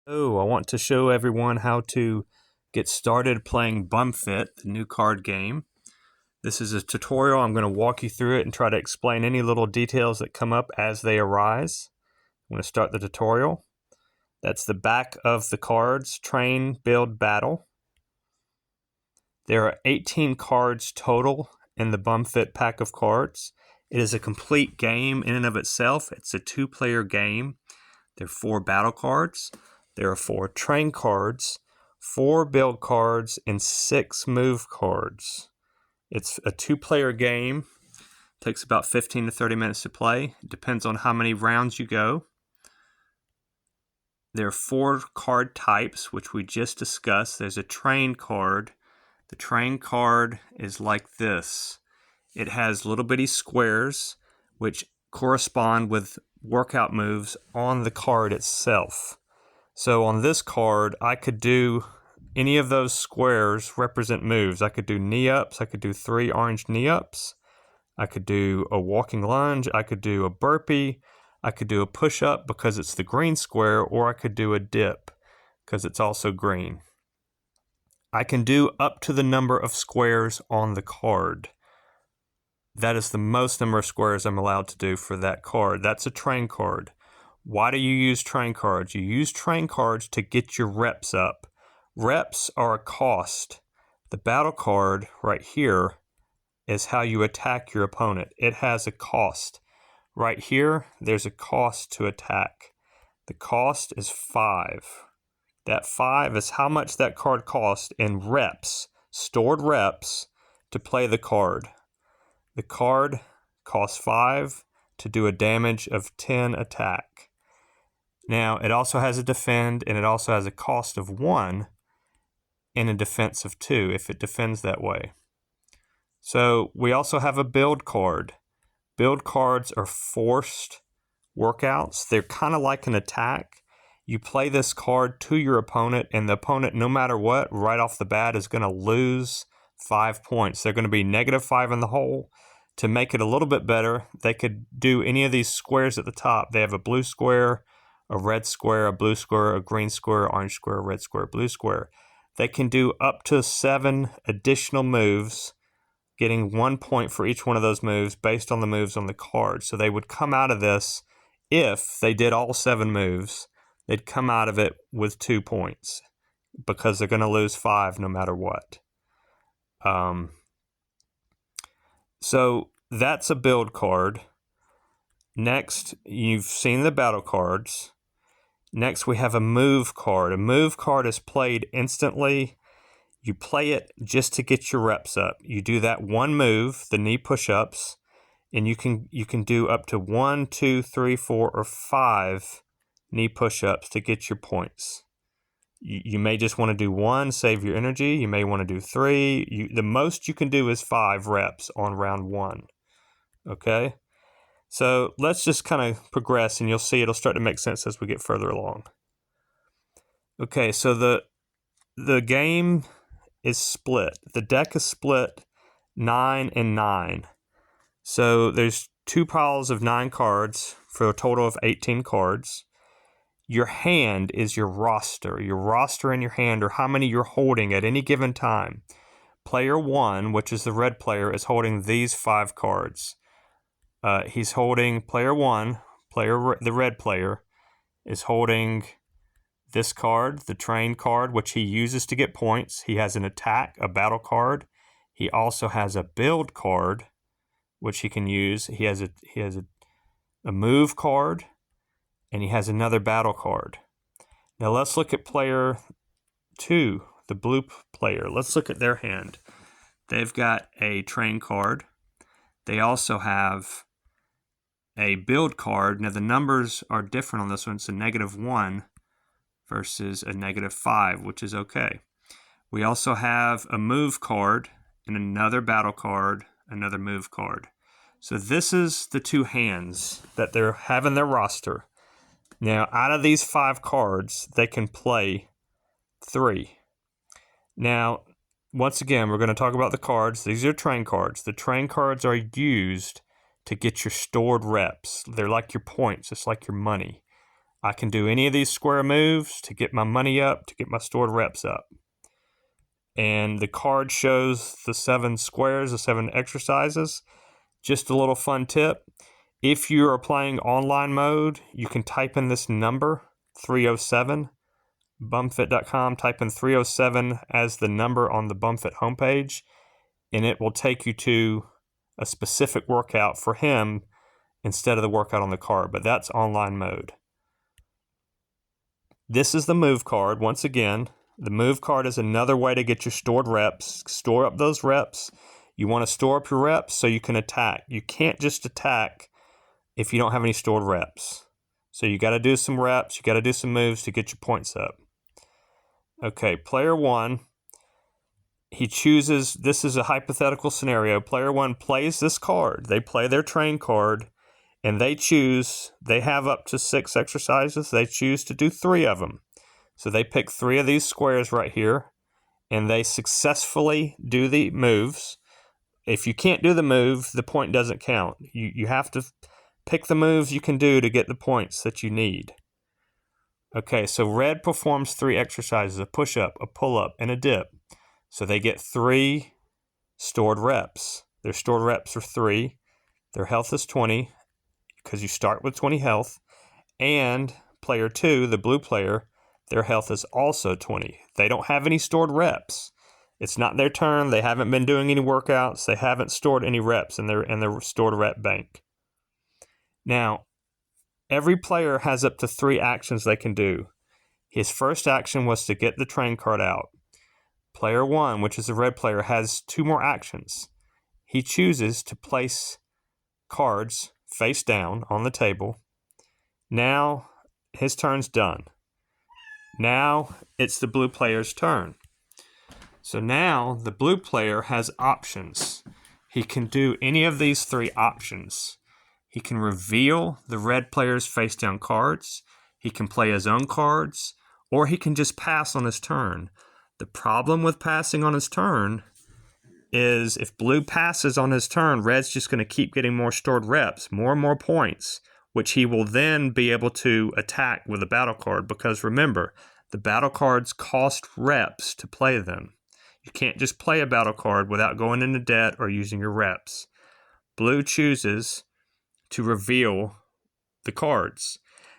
Oh, I want to show everyone how to get started playing BumFit, the new card game. This is a tutorial. I'm going to walk you through it and try to explain any little details that come up as they arise. I'm going to start the tutorial. That's the back of the cards, Train, Build, Battle. There are 18 cards total in the BumFit pack of cards. It is a complete game in and of itself. It's a two-player game. There are 4 battle cards. There are 4 train cards, 4 build cards, and 6 move cards. It's a 2-player game. It takes about 15 to 30 minutes to play. It depends on how many rounds you go. There are 4 card types, which we just discussed. There's a train card. The train card is like this. It has little bitty squares, which correspond with workout moves on the card itself. So on this card, I could do any of those squares represent moves. I could do knee-ups. I could do 3 orange knee-ups. I could do a walking lunge. I could do a burpee. I could do a push-up because it's the green square, or I could do a dip because it's also green. I can do up to the number of squares on the card. That is the most number of squares I'm allowed to do for that card. That's a train card. Why do you use train cards? You use train cards to get your reps up. Reps are a cost. The battle card right here is how you attack your opponent. It has a cost. Right here, there's a cost to attack. The cost is 5. That 5 is how much that card costs in reps, stored reps, to play the card. The card costs 5 to do a damage of 10 attack. Now, it also has a defend, and it also has a cost of 1 and a defense of 2 if it defends that way. So we also have a build card. Build cards are forced workouts. They're kind of like an attack. You play this card to your opponent, and the opponent, no matter what, right off the bat is going to lose 5 points. They're going to be -5 in the hole. To make it a little bit better, they could do any of these squares at the top. They have a blue square, a red square, a blue square, a green square, orange square, red square, blue square. They can do up to 7 additional moves, getting 1 point for each one of those moves based on the moves on the card. So they would come out of this, if they did all 7 moves, they'd come out of it with 2 points because they're going to lose 5 no matter what. So that's a build card. Next, you've seen the battle cards. Next, we have a move card. A move card is played instantly. You play it just to get your reps up. You do that one move, the knee push-ups, and you can do up to 1, 2, 3, 4, or 5 knee push-ups to get your points. You may just want to do 1, save your energy. You may want to do 3. The most you can do is 5 reps on round 1. Okay? So let's just kind of progress, and you'll see it'll start to make sense as we get further along. Okay, so the game is split. The deck is split 9 and 9. So there's 2 piles of 9 cards for a total of 18 cards. Your hand is your roster. Your roster in your hand, or how many you're holding at any given time. Player 1, which is the red player, is holding these 5 cards. He's holding player 1, the red player, is holding this card, the train card, which he uses to get points. He has an attack, a battle card. He also has a build card, which he can use. He has a move card, and he has another battle card. Now let's look at player 2, the blue player. Let's look at their hand. They've got a train card. They also have a build card. Now the numbers are different on this one. It's a -1 versus a -5, which is okay. We also have a move card and another battle card, another move card. So this is the 2 hands that they have in their roster. Now, out of these 5 cards, they can play 3. Now, once again, we're going to talk about the cards. These are train cards. The train cards are used to get your stored reps. They're like your points. It's like your money. I can do any of these square moves to get my money up, to get my stored reps up. And the card shows the 7 squares, the 7 exercises. Just a little fun tip. If you are playing online mode, you can type in this number, 307, BumFit.com, type in 307 as the number on the BumFit homepage, and it will take you to a specific workout for him instead of the workout on the card, but that's online mode. This is the move card. Once again, the move card is another way to get your stored reps. Store up those reps. You want to store up your reps so you can attack. You can't just attack if you don't have any stored reps. So you got to do some reps. You got to do some moves to get your points up. Okay, player 1, he chooses, this is a hypothetical scenario. Player 1 plays this card. They play their train card, and they have up to 6 exercises. They choose to do 3 of them. So they pick 3 of these squares right here, and they successfully do the moves. If you can't do the move, the point doesn't count. You have to pick the moves you can do to get the points that you need. Okay, so red performs 3 exercises, a push-up, a pull-up, and a dip. So they get 3 stored reps. Their stored reps are 3. Their health is 20, because you start with 20 health. And player 2, the blue player, their health is also 20. They don't have any stored reps. It's not their turn. They haven't been doing any workouts. They haven't stored any reps in their stored rep bank. Now, every player has up to 3 actions they can do. His first action was to get the train card out. Player 1, which is the red player, has 2 more actions. He chooses to place cards face down on the table. Now, his turn's done. Now, it's the blue player's turn. So now, the blue player has options. He can do any of these 3 options. He can reveal the red player's face down cards. He can play his own cards, or he can just pass on his turn. The problem with passing on his turn is if blue passes on his turn, red's just going to keep getting more stored reps, more and more points, which he will then be able to attack with a battle card, because remember, the battle cards cost reps to play them. You can't just play a battle card without going into debt or using your reps. Blue chooses to reveal the cards.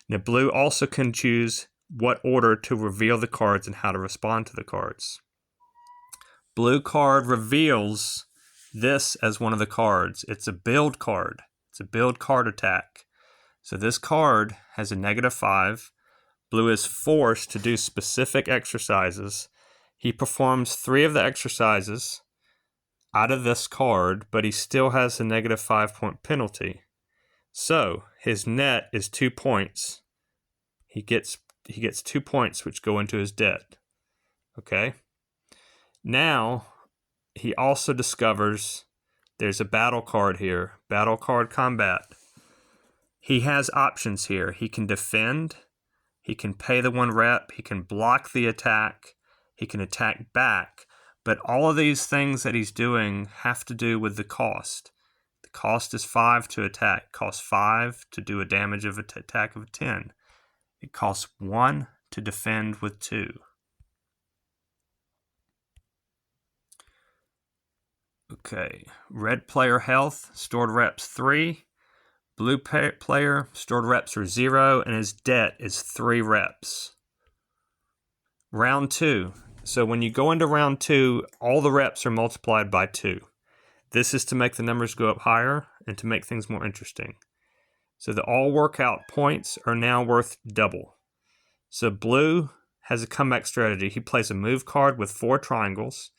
Now, blue also can choose what order to reveal the cards and how to respond to the cards. Blue card reveals this as one of the cards. It's a build card. It's a build card attack. So this card has a -5. Blue is forced to do specific exercises. He performs 3 of the exercises out of this card, but he still has a -5 point penalty. So his net is 2 points. He gets 2 points, which go into his debt. Okay. Now he also discovers there's a battle card here, battle card combat. He has options here. He can defend. He can pay the 1 rep. He can block the attack. He can attack back. But all of these things that he's doing have to do with the cost. The cost is 5 to attack. It costs 5 to do a damage of attack of 10. It costs 1 to defend with 2. Okay, red player health, stored reps 3. Blue player, stored reps are 0, and his debt is 3 reps. Round 2. So when you go into round 2, all the reps are multiplied by 2. This is to make the numbers go up higher and to make things more interesting. So the all workout points are now worth double. So blue has a comeback strategy. He plays a move card with 4 triangles.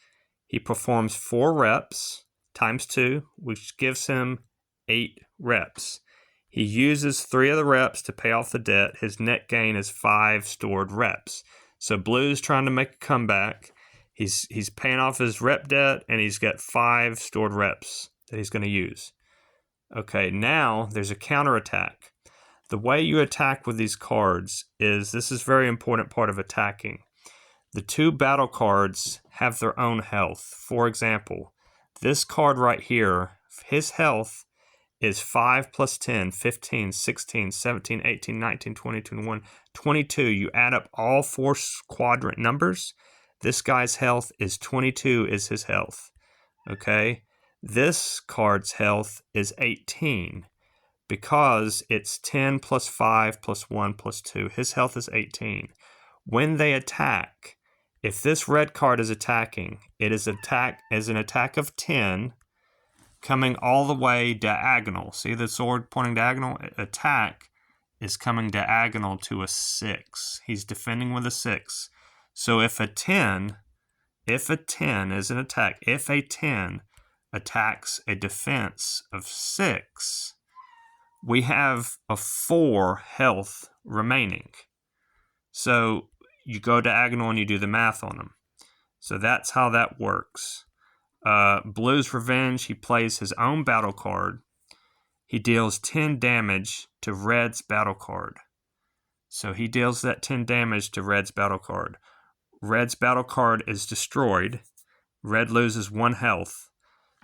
He performs 4 reps times 2, which gives him 8 reps. He uses 3 of the reps to pay off the debt. His net gain is 5 stored reps. So blue's trying to make a comeback. He's paying off his rep debt, and he's got 5 stored reps that he's going to use. Okay, now there's a counterattack. The way you attack with these cards is, this is a very important part of attacking. The 2 battle cards have their own health. For example, this card right here, his health is 5 plus 10, 15, 16, 17, 18, 19, 20, 21, 22. You add up all 4 quadrant numbers. This guy's health is 22 is his health. Okay? This card's health is 18 because it's 10 plus 5 plus 1 plus 2. His health is 18. When they attack, if this red card is attacking, it is an attack of 10 coming all the way diagonal. See the sword pointing diagonal? Attack is coming diagonal to a 6. He's defending with a 6. So if a 10 is an attack, if a 10 attacks a defense of 6, we have a 4 health remaining. So you go diagonal and you do the math on them. So that's how that works. Blue's Revenge, he plays his own battle card. He deals 10 damage to Red's battle card. So he deals that 10 damage to Red's battle card. Red's battle card is destroyed. Red loses 1 health.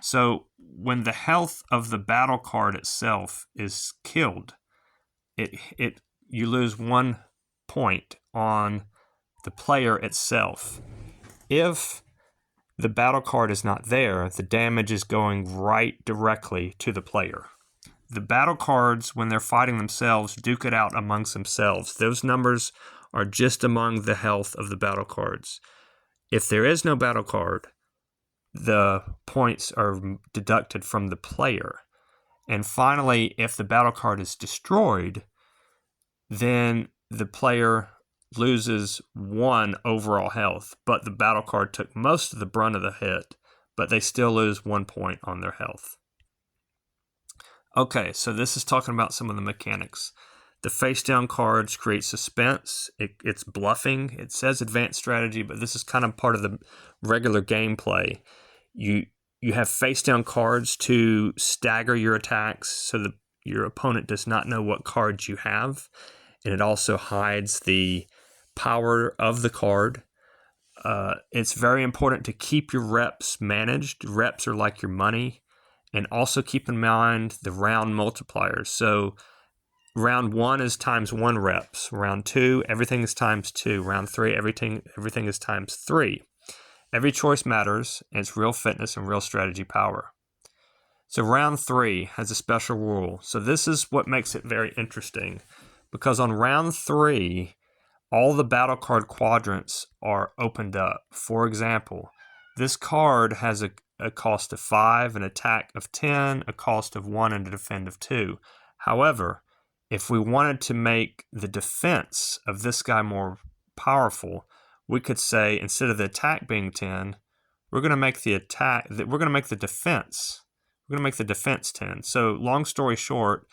So when the health of the battle card itself is killed, you lose 1 point on the player itself. If the battle card is not there, the damage is going right directly to the player. The battle cards, when they're fighting themselves, duke it out amongst themselves. Those numbers are just among the health of the battle cards. If there is no battle card, the points are deducted from the player. And finally, if the battle card is destroyed, then the player loses 1 overall health, but the battle card took most of the brunt of the hit, but they still lose 1 point on their health. Okay, so this is talking about some of the mechanics. The face down cards create suspense. It's bluffing. It says advanced strategy, but this is kind of part of the regular gameplay. You have face down cards to stagger your attacks so that your opponent does not know what cards you have, and it also hides the power of the card. It's very important to keep your reps managed. Reps are like your money. And also keep in mind the round multipliers. So round 1 is times 1 reps. Round 2, everything is times 2. Round 3, everything is times 3. Every choice matters, and it's real fitness and real strategy power. So round 3 has a special rule. So this is what makes it very interesting, because on round 3, all the battle card quadrants are opened up. For example, this card has a cost of 5, an attack of 10, a cost of 1, and a defend of 2. However, if we wanted to make the defense of this guy more powerful, we could say instead of the attack being 10, we're going to make the defense. We're going to make the defense 10. So long story short,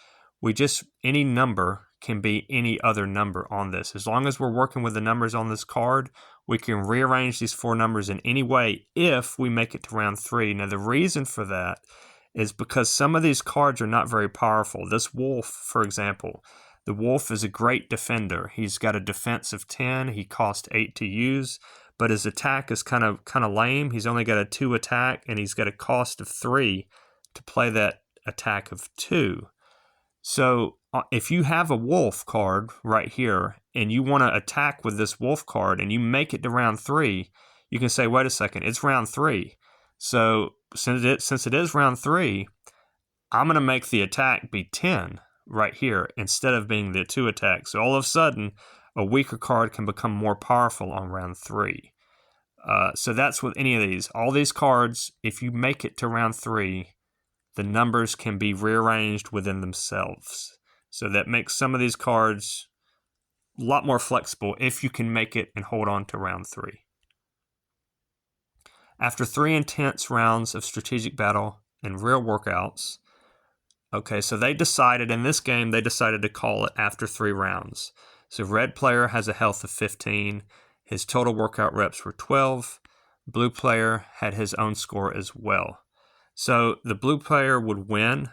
any number can be any other number on this. As long as we're working with the numbers on this card, we can rearrange these 4 numbers in any way if we make it to round 3. Now, the reason for that is because some of these cards are not very powerful. This wolf, for example, the wolf is a great defender. He's got a defense of 10. He costs 8 to use, but his attack is kind of lame. He's only got a 2 attack, and he's got a cost of 3 to play that attack of 2. So if you have a wolf card right here and you want to attack with this wolf card and you make it to round 3, you can say, wait a second, it's round 3. So since it is round 3, I'm going to make the attack be 10 right here instead of being the 2 attack. So all of a sudden, a weaker card can become more powerful on round 3. So that's with any of these. All these cards, if you make it to round 3, the numbers can be rearranged within themselves. So that makes some of these cards a lot more flexible if you can make it and hold on to round 3. After 3 intense rounds of strategic battle and real workouts, okay, so in this game, they decided to call it after 3 rounds. So red player has a health of 15. His total workout reps were 12. Blue player had his own score as well. So the blue player would win.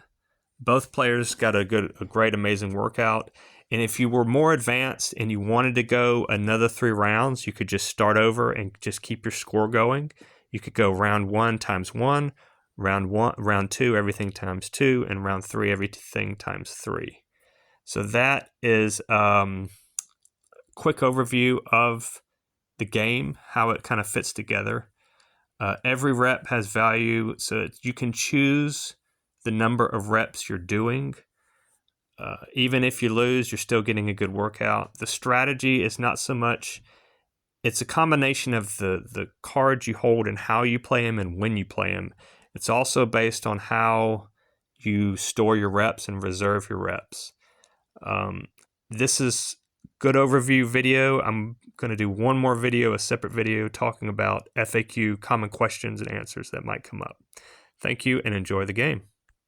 Both players got a great, amazing workout. And if you were more advanced and you wanted to go another 3 rounds, you could just start over and just keep your score going. You could go round 1 times 1, Round 1, round 2, everything times 2, and round 3, everything times 3. So that is quick overview of the game, how it kind of fits together. Every rep has value, so you can choose the number of reps you're doing. Even if you lose, you're still getting a good workout. The strategy is not so much, it's a combination of the cards you hold and how you play them and when you play them. It's also based on how you store your reps and reserve your reps. This is good overview video. I'm going to do one more video, a separate video, talking about FAQ, common questions and answers that might come up. Thank you and enjoy the game.